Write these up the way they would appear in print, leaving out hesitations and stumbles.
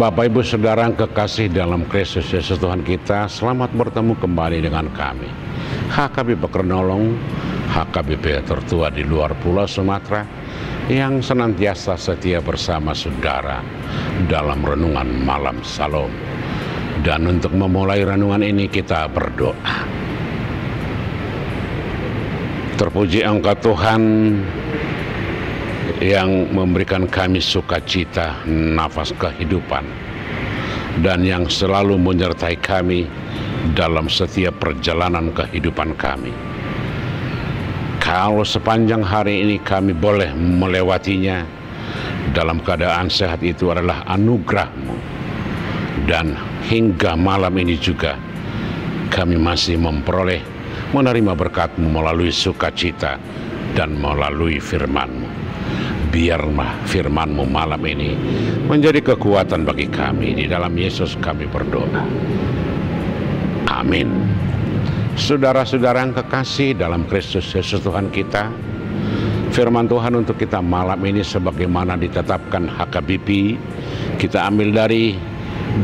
Bapak Ibu Saudara yang kekasih dalam Kristus Yesus Tuhan kita, selamat bertemu kembali dengan kami, HKBP Pekernolong, HKBP tertua di luar Pulau Sumatera, yang senantiasa setia bersama saudara dalam renungan malam Salom. Dan untuk memulai renungan ini kita berdoa. Terpuji Engkau Tuhan yang memberikan kami sukacita, nafas kehidupan, dan yang selalu menyertai kami dalam setiap perjalanan kehidupan kami. Kalau sepanjang hari ini kami boleh melewatinya dalam keadaan sehat, itu adalah anugerah-Mu. Dan hingga malam ini juga kami masih menerima berkat-Mu melalui sukacita dan melalui firman-Mu. Biarlah firman-Mu malam ini menjadi kekuatan bagi kami. Di dalam Yesus kami berdoa. Amin. Saudara-saudara yang kekasih dalam Kristus Yesus Tuhan kita, firman Tuhan untuk kita malam ini sebagaimana ditetapkan HKBP, kita ambil dari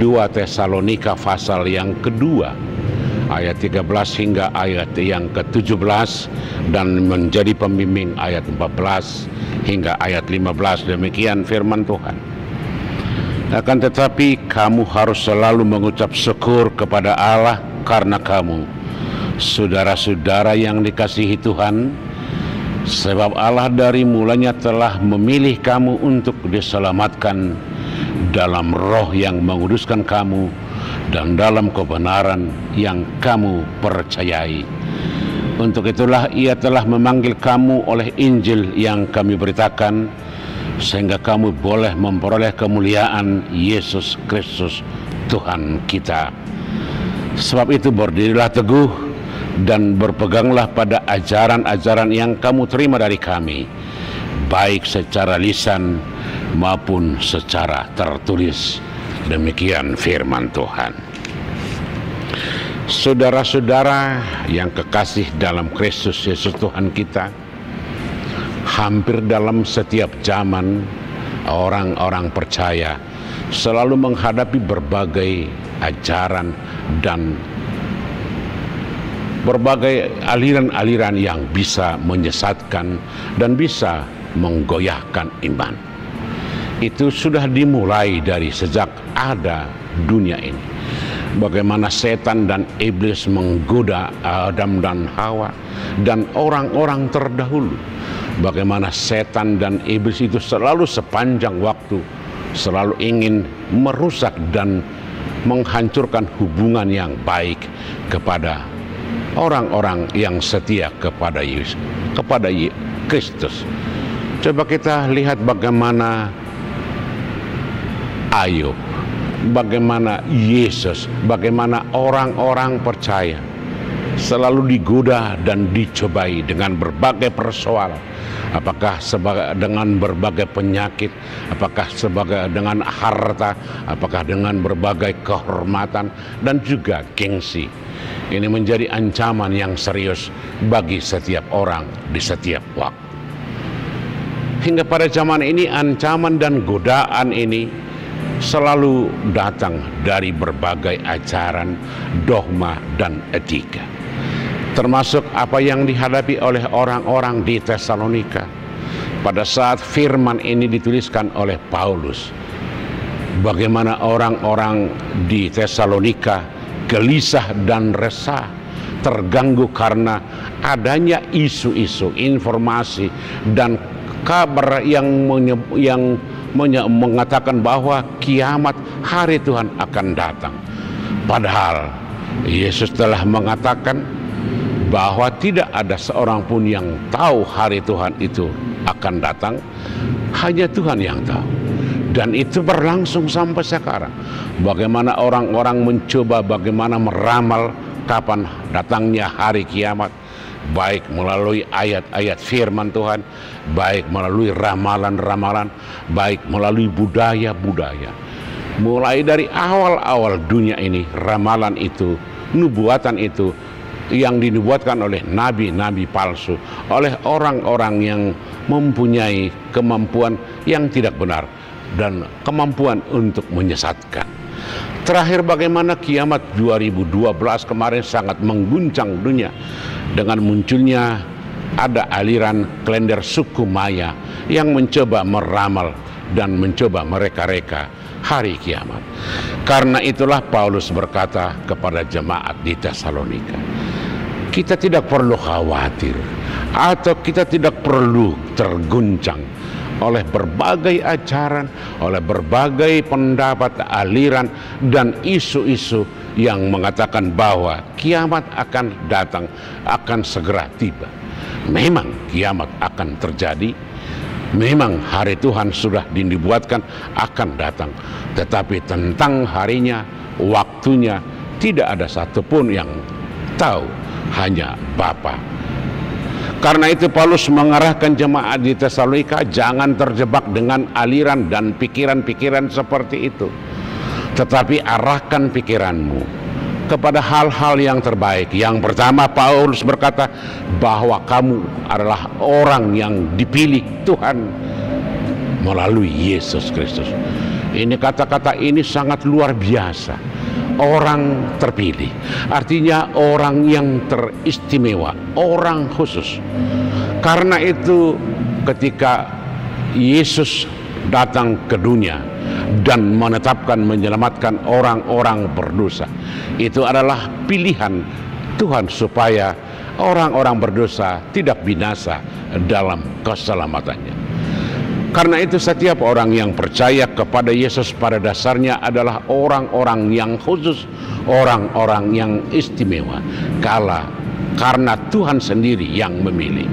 2 Tesalonika pasal yang kedua, ayat 13 hingga ayat yang ke-17, dan menjadi pembimbing ayat 14 hingga ayat 15. Demikian firman Tuhan. Akan tetapi kamu harus selalu mengucap syukur kepada Allah karena kamu, saudara-saudara yang dikasihi Tuhan, sebab Allah dari mulanya telah memilih kamu untuk diselamatkan dalam roh yang menguduskan kamu dan dalam kebenaran yang kamu percayai. Untuk itulah Ia telah memanggil kamu oleh Injil yang kami beritakan, sehingga kamu boleh memperoleh kemuliaan Yesus Kristus Tuhan kita. Sebab itu berdirilah teguh dan berpeganglah pada ajaran-ajaran yang kamu terima dari kami, baik secara lisan maupun secara tertulis. Demikian firman Tuhan. Saudara-saudara yang kekasih dalam Kristus Yesus Tuhan kita, hampir dalam setiap zaman orang-orang percaya selalu menghadapi berbagai ajaran dan berbagai aliran-aliran yang bisa menyesatkan dan bisa menggoyahkan iman. Itu sudah dimulai dari sejak ada dunia ini. Bagaimana setan dan iblis menggoda Adam dan Hawa dan orang-orang terdahulu. Bagaimana setan dan iblis itu selalu sepanjang waktu selalu ingin merusak dan menghancurkan hubungan yang baik kepada orang-orang yang setia kepada Yesus, kepada Kristus. Coba kita lihat bagaimana Ayub, bagaimana Yesus, bagaimana orang-orang percaya selalu digoda dan dicobai dengan berbagai persoalan. Apakah dengan berbagai penyakit, apakah dengan harta, apakah dengan berbagai kehormatan dan juga gengsi. Ini menjadi ancaman yang serius bagi setiap orang di setiap waktu. Hingga pada zaman ini ancaman dan godaan ini selalu datang dari berbagai ajaran, dogma, dan etika. Termasuk apa yang dihadapi oleh orang-orang di Tesalonika pada saat firman ini dituliskan oleh Paulus. Bagaimana orang-orang di Tesalonika gelisah dan resah, terganggu karena adanya isu-isu, informasi, dan kabar yang mengatakan bahwa kiamat, hari Tuhan akan datang. Padahal Yesus telah mengatakan bahwa tidak ada seorang pun yang tahu hari Tuhan itu akan datang, hanya Tuhan yang tahu. Dan itu berlangsung sampai sekarang. Bagaimana orang-orang mencoba bagaimana meramal kapan datangnya hari kiamat, baik melalui ayat-ayat firman Tuhan, baik melalui ramalan-ramalan, baik melalui budaya-budaya. Mulai dari awal-awal dunia ini, ramalan itu, nubuatan itu yang dinubuatkan oleh nabi-nabi palsu, oleh orang-orang yang mempunyai kemampuan yang tidak benar, dan kemampuan untuk menyesatkan. Terakhir, bagaimana kiamat 2012 kemarin sangat mengguncang dunia dengan munculnya ada aliran kalender suku Maya yang mencoba meramal dan mencoba mereka-reka hari kiamat. Karena itulah Paulus berkata kepada jemaat di Tesalonika, kita tidak perlu khawatir atau kita tidak perlu terguncang oleh berbagai ajaran, oleh berbagai pendapat, aliran, dan isu-isu yang mengatakan bahwa kiamat akan datang, akan segera tiba. Memang kiamat akan terjadi, memang hari Tuhan sudah dibuatkan akan datang, tetapi tentang harinya, waktunya, tidak ada satupun yang tahu, hanya Bapa. Karena itu Paulus mengarahkan jemaat di Tesalonika, jangan terjebak dengan aliran dan pikiran-pikiran seperti itu, tetapi arahkan pikiranmu kepada hal-hal yang terbaik. Yang pertama, Paulus berkata bahwa kamu adalah orang yang dipilih Tuhan melalui Yesus Kristus. Ini kata-kata ini sangat luar biasa. Orang terpilih artinya orang yang teristimewa, orang khusus. Karena itu ketika Yesus datang ke dunia dan menetapkan menyelamatkan orang-orang berdosa, itu adalah pilihan Tuhan supaya orang-orang berdosa tidak binasa dalam keselamatannya. Karena itu setiap orang yang percaya kepada Yesus pada dasarnya adalah orang-orang yang khusus, orang-orang yang istimewa. Karena Tuhan sendiri yang memilih.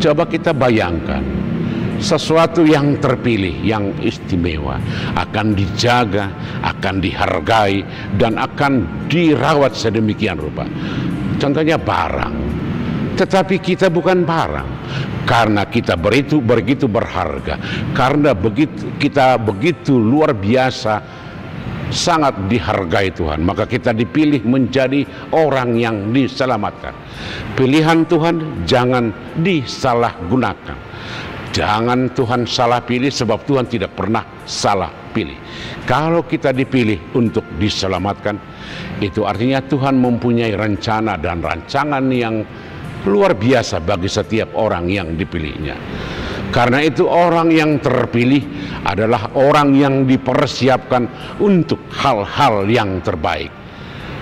Coba kita bayangkan, sesuatu yang terpilih, yang istimewa, akan dijaga, akan dihargai, dan akan dirawat sedemikian rupa. Contohnya barang. Tetapi kita bukan barang, karena kita begitu berharga, karena kita begitu luar biasa, sangat dihargai Tuhan, maka kita dipilih menjadi orang yang diselamatkan. Pilihan Tuhan jangan disalahgunakan. Jangan Tuhan salah pilih, sebab Tuhan tidak pernah salah pilih. Kalau kita dipilih untuk diselamatkan, itu artinya Tuhan mempunyai rencana dan rancangan yang luar biasa bagi setiap orang yang dipilihnya. Karena itu orang yang terpilih adalah orang yang dipersiapkan untuk hal-hal yang terbaik.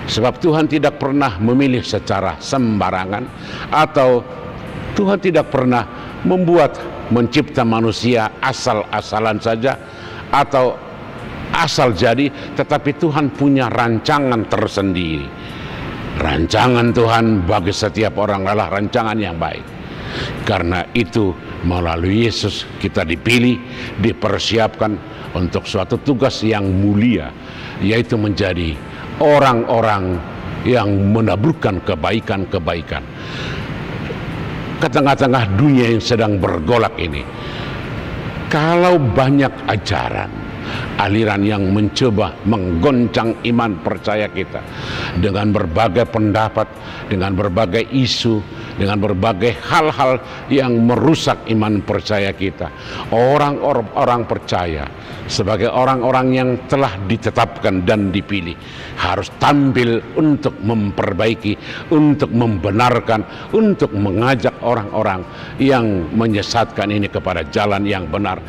Sebab Tuhan tidak pernah memilih secara sembarangan, atau Tuhan tidak pernah mencipta manusia asal-asalan saja atau asal jadi, tetapi Tuhan punya rancangan tersendiri. Rancangan Tuhan bagi setiap orang adalah rancangan yang baik. Karena itu melalui Yesus kita dipilih, dipersiapkan untuk suatu tugas yang mulia, yaitu menjadi orang-orang yang menaburkan kebaikan-kebaikan ke tengah-tengah dunia yang sedang bergolak ini. Kalau banyak ajaran, aliran yang mencoba menggoncang iman percaya kita dengan berbagai pendapat, dengan berbagai isu, dengan berbagai hal-hal yang merusak iman percaya kita. Orang-orang percaya sebagai orang-orang yang telah ditetapkan dan dipilih harus tampil untuk memperbaiki, untuk membenarkan, untuk mengajak orang-orang yang menyesatkan ini kepada jalan yang benar,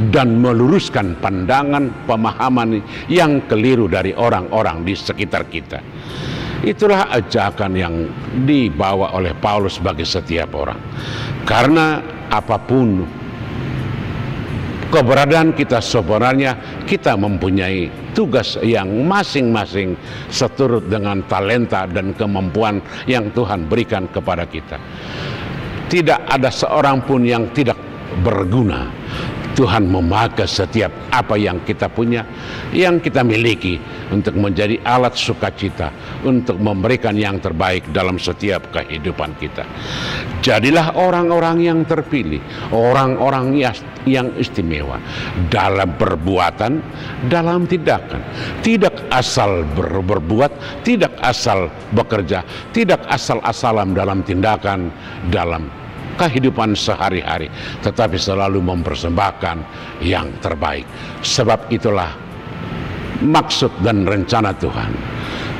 dan meluruskan pandangan, pemahaman yang keliru dari orang-orang di sekitar kita. Itulah ajakan yang dibawa oleh Paulus bagi setiap orang. Karena apapun keberadaan kita, sebenarnya kita mempunyai tugas yang masing-masing seturut dengan talenta dan kemampuan yang Tuhan berikan kepada kita. Tidak ada seorang pun yang tidak berguna. Tuhan memakai setiap apa yang kita punya, yang kita miliki, untuk menjadi alat sukacita, untuk memberikan yang terbaik dalam setiap kehidupan kita. Jadilah orang-orang yang terpilih, orang-orang yang istimewa dalam perbuatan, dalam tindakan. Tidak asal berbuat, tidak asal bekerja, tidak asal-asalan dalam tindakan, dalam kehidupan sehari-hari, tetapi selalu mempersembahkan yang terbaik. Sebab itulah maksud dan rencana Tuhan.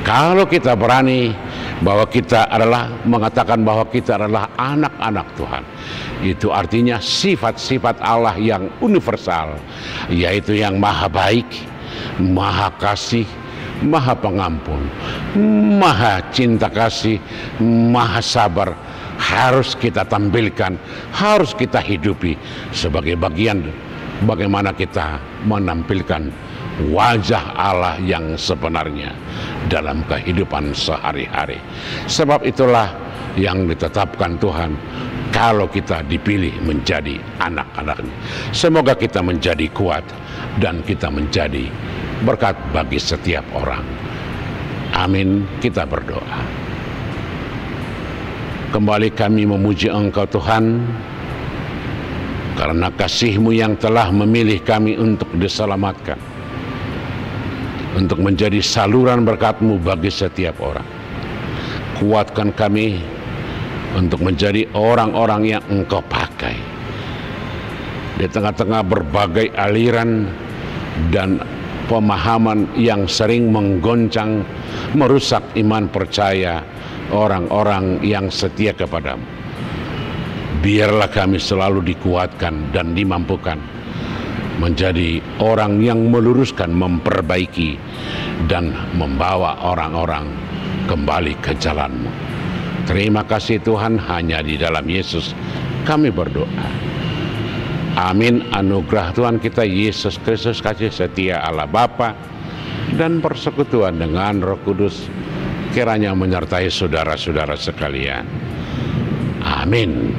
Kalau kita berani bahwa kita adalah mengatakan bahwa kita adalah anak-anak Tuhan, itu artinya sifat-sifat Allah yang universal, yaitu yang maha baik, maha kasih, maha pengampun, maha cinta kasih, maha sabar, harus kita tampilkan, harus kita hidupi sebagai bagian bagaimana kita menampilkan wajah Allah yang sebenarnya dalam kehidupan sehari-hari. Sebab itulah yang ditetapkan Tuhan kalau kita dipilih menjadi anak-anaknya. Semoga kita menjadi kuat dan kita menjadi berkat bagi setiap orang. Amin. Kita berdoa. Kembali kami memuji Engkau Tuhan, karena kasih-Mu yang telah memilih kami untuk diselamatkan, untuk menjadi saluran berkat-Mu bagi setiap orang. Kuatkan kami untuk menjadi orang-orang yang Engkau pakai di tengah-tengah berbagai aliran dan pemahaman yang sering menggoncang, merusak iman percaya orang-orang yang setia kepadamu. Biarlah kami selalu dikuatkan dan dimampukan menjadi orang yang meluruskan, memperbaiki, dan membawa orang-orang kembali ke jalan-Mu. Terima kasih Tuhan, hanya di dalam Yesus kami berdoa. Amin. Anugerah Tuhan kita Yesus Kristus, kasih setia Allah Bapa, dan persekutuan dengan Roh Kudus kiranya menyertai saudara-saudara sekalian. Amin.